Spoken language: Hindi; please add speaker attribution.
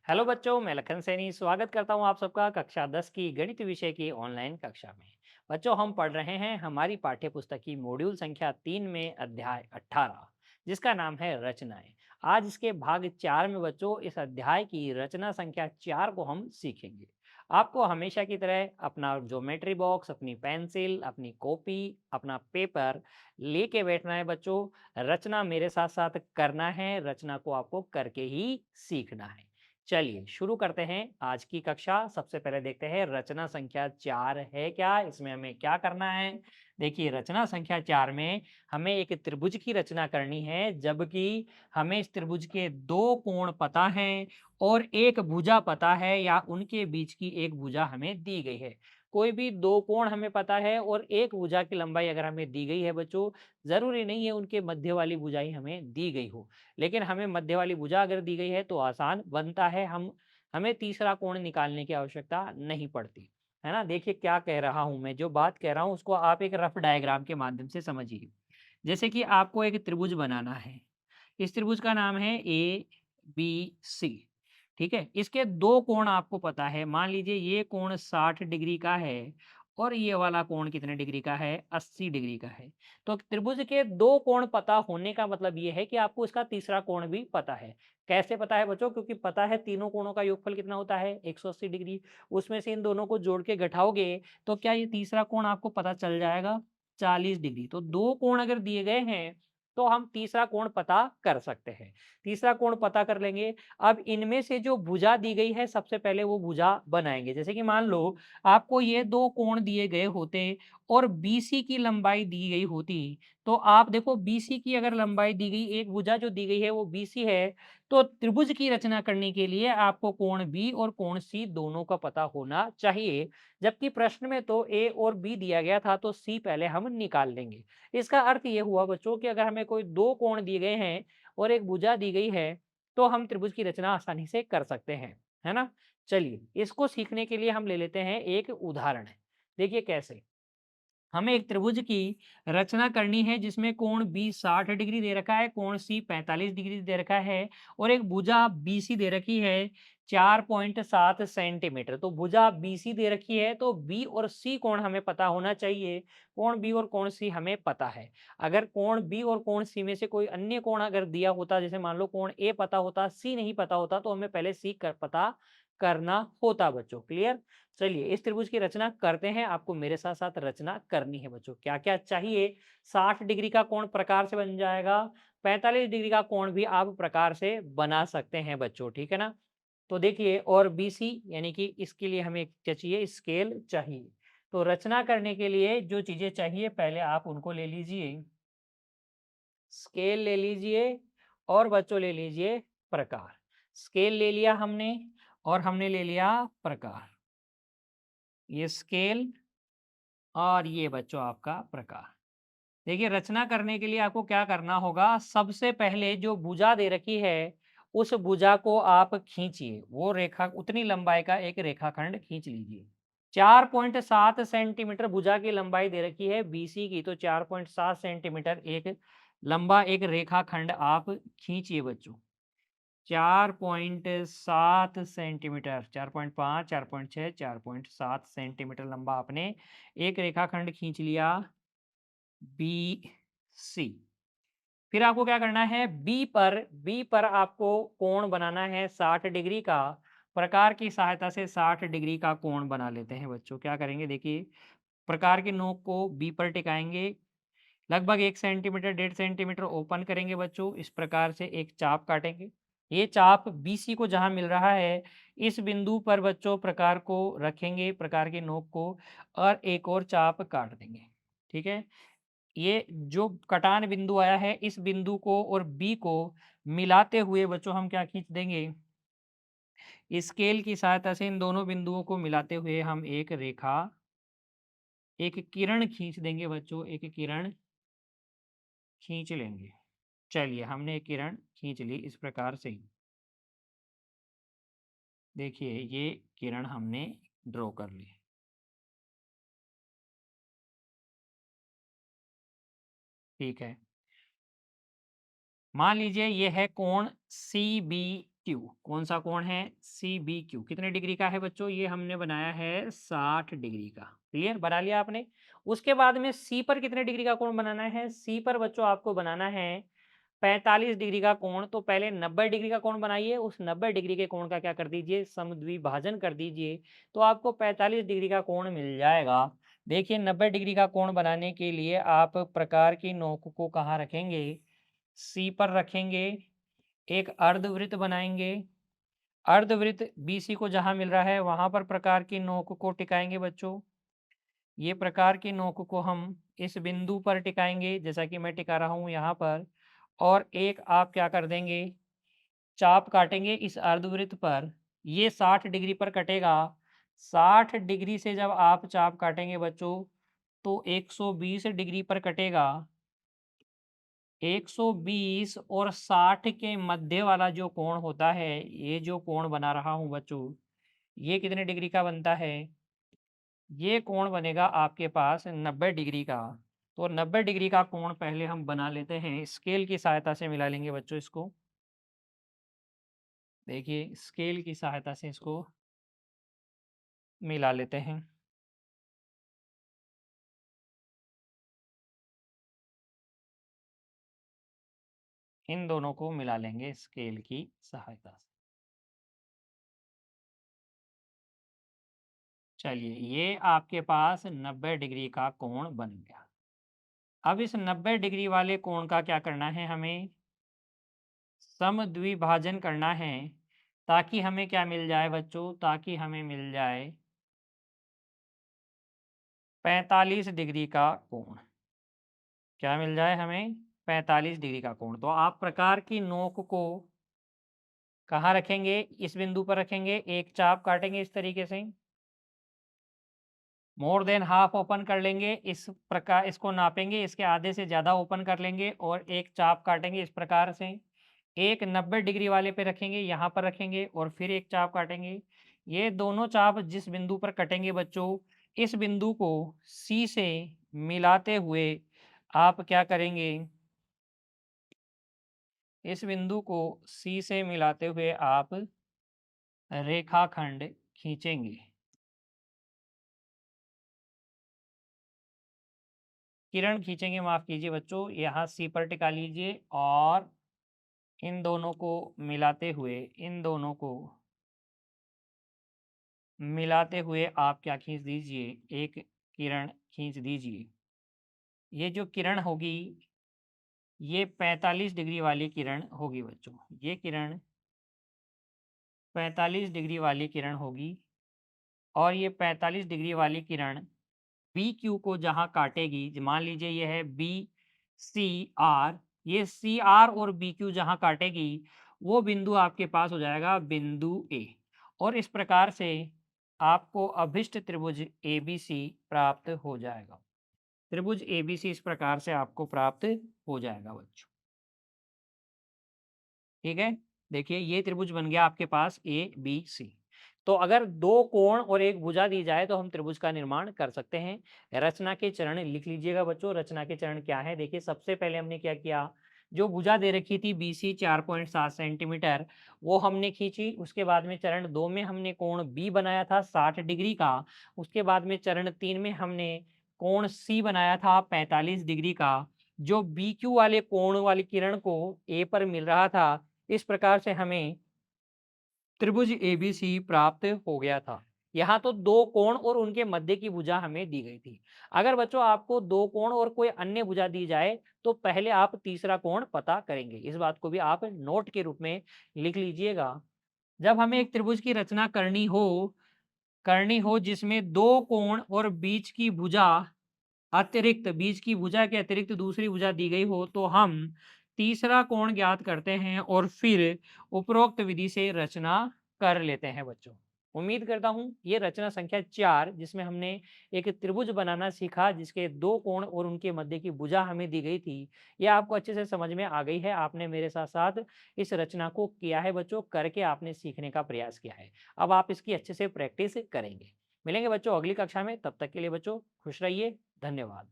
Speaker 1: हेलो बच्चों, मैं लखन सैनी स्वागत करता हूं आप सबका कक्षा 10 की गणित विषय की ऑनलाइन कक्षा में। बच्चों, हम पढ़ रहे हैं हमारी पाठ्य पुस्तक की मॉड्यूल संख्या 3 में अध्याय 18, जिसका नाम है रचनाएं। आज इसके भाग 4 में बच्चों इस अध्याय की रचना संख्या 4 को हम सीखेंगे। आपको हमेशा की तरह अपना ज्योमेट्री बॉक्स, अपनी पेंसिल, अपनी कॉपी, अपना पेपर लेके बैठना है बच्चों। रचना मेरे साथ साथ करना है, रचना को आपको करके ही सीखना है। चलिए शुरू करते हैं आज की कक्षा। सबसे पहले देखते हैं रचना संख्या 4 है क्या, इसमें हमें क्या करना है। देखिए, रचना संख्या 4 में हमें एक त्रिभुज की रचना करनी है, जबकि हमें इस त्रिभुज के दो कोण पता हैं और एक भुजा पता है, या उनके बीच की एक भुजा हमें दी गई है। कोई भी दो कोण हमें पता है और एक भुजा की लंबाई अगर हमें दी गई है बच्चों, जरूरी नहीं है उनके मध्य वाली भुजाई हमें दी गई हो, लेकिन हमें मध्य वाली भुजा अगर दी गई है तो आसान बनता है। हमें तीसरा कोण निकालने की आवश्यकता नहीं पड़ती, है ना। देखिए क्या कह रहा हूं मैं, जो बात कह रहा हूं उसको आप एक रफ डायग्राम के माध्यम से समझिए। जैसे कि आपको एक त्रिभुज बनाना है। इस त्रिभुज का नाम है ए बी सी। ठीक है, इसके दो कोण आपको पता है। मान लीजिए ये कोण 60 डिग्री का है और ये वाला कोण कितने डिग्री का है, 80 डिग्री का है। तो त्रिभुज के दो कोण पता होने का मतलब ये है कि आपको इसका तीसरा कोण भी पता है। कैसे पता है बच्चों? क्योंकि पता है तीनों कोणों का योगफल कितना होता है, 180 डिग्री। उसमें से इन दोनों को जोड़ के घटाओगे तो क्या ये तीसरा कोण आपको पता चल जाएगा, 40 डिग्री। तो दो कोण अगर दिए गए हैं तो हम तीसरा कोण पता कर सकते हैं। तीसरा कोण पता कर लेंगे। अब इनमें से जो भुजा दी गई है, सबसे पहले वो भुजा बनाएंगे। जैसे कि मान लो आपको ये दो कोण दिए गए होते और बीसी की लंबाई दी गई होती, तो आप देखो बीसी की अगर लंबाई दी गई, एक भुजा जो दी गई है वो बीसी है, तो त्रिभुज की रचना करने के लिए आपको कोण बी और कोण सी दोनों का पता होना चाहिए। जबकि प्रश्न में तो ए और बी दिया गया था, तो सी पहले हम निकाल लेंगे। इसका अर्थ ये हुआ बच्चों कि अगर हमें कोई दो कोण दिए गए हैं और एक भुजा दी गई है, तो हम त्रिभुज की रचना आसानी से कर सकते हैं, है ना। चलिए, इसको सीखने के लिए हम ले लेते हैं एक उदाहरण। देखिए कैसे। हमें एक त्रिभुज की रचना करनी है जिसमें कोण बी 60 डिग्री दे रखा है, कोण सी 45 डिग्री दे रखा है और एक भुजा बीसी दे रखी है 4.7 सेंटीमीटर। तो भुजा बीसी दे रखी है, तो बी और सी कोण हमें पता होना चाहिए। कोण बी और कोण सी हमें पता है। अगर कोण बी और कोण सी में से कोई अन्य कोण अगर दिया होता, जैसे मान लो कोण ए पता होता, सी नहीं पता होता, तो हमें पहले सी कर पता करना होता बच्चों। क्लियर? चलिए इस त्रिभुज की रचना करते हैं। आपको मेरे साथ साथ रचना करनी है बच्चों। क्या क्या चाहिए? 60 डिग्री का कोण प्रकार से बन जाएगा, 45 डिग्री का कोण भी आप प्रकार से बना सकते हैं बच्चों, ठीक है ना। तो देखिए, और बीसी यानी कि इसके लिए हमें क्या चाहिए, स्केल चाहिए। तो रचना करने के लिए जो चीजें चाहिए पहले आप उनको ले लीजिए। स्केल ले लीजिए और बच्चों ले लीजिए प्रकार। स्केल ले लिया हमने और हमने ले लिया प्रकार। ये स्केल और ये बच्चों आपका प्रकार। देखिए, रचना करने के लिए आपको क्या करना होगा, सबसे पहले जो भुजा दे रखी है उस भुजा को आप खींचिए। वो रेखा उतनी लंबाई का एक रेखाखंड खींच लीजिए। 4.7 सेंटीमीटर भुजा की लंबाई दे रखी है बीसी की, तो 4.7 सेंटीमीटर एक लंबा एक रेखाखंड आप खींचिए बच्चों। 4.7 सेंटीमीटर, 4.5, 4.6, 4.7 सेंटीमीटर लंबा आपने एक रेखाखंड खींच लिया बी सी। फिर आपको क्या करना है, बी पर आपको कोण बनाना है 60 डिग्री का। प्रकार की सहायता से 60 डिग्री का कोण बना लेते हैं बच्चों। क्या करेंगे, देखिए, प्रकार की नोक को बी पर टिकाएंगे। लगभग 1 सेंटीमीटर 1.5 सेंटीमीटर ओपन करेंगे बच्चों। इस प्रकार से एक चाप काटेंगे। ये चाप बीसी को जहां मिल रहा है, इस बिंदु पर बच्चों प्रकार को रखेंगे, प्रकार की नोक को, और एक और चाप काट देंगे। ठीक है। ये जो कटान बिंदु आया है, इस बिंदु को और बी को मिलाते हुए बच्चों हम क्या खींच देंगे, स्केल की सहायता से इन दोनों बिंदुओं को मिलाते हुए हम एक रेखा, एक किरण खींच देंगे बच्चों। एक किरण खींच लेंगे। चलिए, हमने एक किरण खींच ली इस प्रकार से। देखिए, ये किरण हमने ड्रॉ कर ली। ठीक है। मान लीजिए ये है कोण सी बी क्यू, कौन सा कोण है? सी बी क्यू, कितने डिग्री का है बच्चों? ये हमने बनाया है 60 डिग्री का। क्लियर, बना लिया आपने। उसके बाद में सी पर कितने डिग्री का कोण बनाना है? सी पर बच्चों आपको बनाना है 45 डिग्री का कोण। तो पहले 90 डिग्री का कोण बनाइए, उस 90 डिग्री के कोण का क्या कर दीजिए? समद्विभाजन कर दीजिए, तो आपको 45 डिग्री का कोण मिल जाएगा। देखिए 90 डिग्री का कोण बनाने के लिए आप प्रकार की नोक को कहाँ रखेंगे? सी पर रखेंगे, एक अर्धवृत्त बनाएंगे, अर्धवृत्त बीसी को जहां मिल रहा है वहां पर प्रकार की नोक को टिकाएंगे बच्चों। ये प्रकार की नोक को हम इस बिंदु पर टिकाएंगे, जैसा कि मैं टिका रहा हूं यहाँ पर। और एक आप क्या कर देंगे? चाप काटेंगे इस अर्धवृत्त पर, ये 60 डिग्री पर कटेगा। 60 डिग्री से जब आप चाप काटेंगे बच्चों, तो 120 डिग्री पर कटेगा। 120 और 60 के मध्य वाला जो कोण होता है, ये जो कोण बना रहा हूँ बच्चों, ये कितने डिग्री का बनता है? ये कोण बनेगा आपके पास 90 डिग्री का। तो 90 डिग्री का कोण पहले हम बना लेते हैं, स्केल की सहायता से मिला लेंगे बच्चों इसको। देखिए स्केल की सहायता से इसको मिला लेते हैं। इन दोनों को मिला लेंगे स्केल की सहायता से। चलिए ये आपके पास 90 डिग्री का कोण बन गया। अब इस 90 डिग्री वाले कोण का क्या करना है? हमें समद्विभाजन करना है, ताकि हमें क्या मिल जाए बच्चों? ताकि हमें मिल जाए 45 डिग्री का कोण। क्या मिल जाए हमें? 45 डिग्री का कोण। तो आप प्रकार की नोक को कहाँ रखेंगे? इस बिंदु पर रखेंगे, एक चाप काटेंगे इस तरीके से, मोर देन हाफ ओपन कर लेंगे, इस प्रकार इसको नापेंगे, इसके आधे से ज़्यादा ओपन कर लेंगे और एक चाप काटेंगे इस प्रकार से। एक 90 डिग्री वाले पे रखेंगे, यहाँ पर रखेंगे और फिर एक चाप काटेंगे। ये दोनों चाप जिस बिंदु पर कटेंगे बच्चों, इस बिंदु को सी से मिलाते हुए आप क्या करेंगे? इस बिंदु को सी से मिलाते हुए आप रेखाखंड खींचेंगे। किरण खींचेंगे, माफ कीजिए बच्चों, यहाँ सी पर टिका लीजिए और इन दोनों को मिलाते हुए, इन दोनों को मिलाते हुए आप क्या खींच दीजिए? एक किरण खींच दीजिए। ये जो किरण होगी, ये 45 डिग्री वाली किरण होगी बच्चों। ये किरण 45 डिग्री वाली किरण होगी और ये 45 डिग्री वाली किरण बी क्यू को जहाँ काटेगी, मान लीजिए ये है बी सी आर, ये सी आर और बी क्यू जहाँ काटेगी, वो बिंदु आपके पास हो जाएगा बिंदु ए। और इस प्रकार से आपको अभिष्ट त्रिभुज एबीसी प्राप्त हो जाएगा। त्रिभुज एबीसी इस प्रकार से आपको प्राप्त हो जाएगा बच्चों। ठीक है, देखिए ये त्रिभुज बन गया आपके पास ए बी सी। तो अगर दो कोण और एक भुजा दी जाए तो हम त्रिभुज का निर्माण कर सकते हैं। रचना के चरण लिख लीजिएगा बच्चों। रचना के चरण क्या है? देखिए सबसे पहले हमने क्या किया, जो भुजा दे रखी थी बीसी 4.7 सेंटीमीटर, वो हमने खींची। उसके बाद में चरण 2 में हमने कोण बी बनाया था 60 डिग्री का। उसके बाद में चरण 3 में हमने कोण सी बनाया था 45 डिग्री का, जो बी क्यू वाले कोण वाली किरण को ए पर मिल रहा था। इस प्रकार से हमें त्रिभुज एबीसी प्राप्त हो गया था। यहाँ तो दो कोण और उनके मध्य की भुजा हमें दी गई थी। अगर बच्चों आपको दो कोण और कोई अन्य भुजा दी जाए तो पहले आप तीसरा कोण पता करेंगे। इस बात को भी आप नोट के रूप में लिख लीजिएगा। जब हमें एक त्रिभुज की रचना करनी हो जिसमें दो कोण और बीच की भुजा के अतिरिक्त दूसरी भुजा दी गई हो, तो हम तीसरा कोण ज्ञात करते हैं और फिर उपरोक्त विधि से रचना कर लेते हैं बच्चों। उम्मीद करता हूं ये रचना संख्या 4, जिसमें हमने एक त्रिभुज बनाना सीखा जिसके दो कोण और उनके मध्य की भुजा हमें दी गई थी, ये आपको अच्छे से समझ में आ गई है। आपने मेरे साथ साथ इस रचना को किया है बच्चों, करके आपने सीखने का प्रयास किया है। अब आप इसकी अच्छे से प्रैक्टिस करेंगे। मिलेंगे बच्चों अगली कक्षा में, तब तक के लिए बच्चों खुश रहिए। धन्यवाद।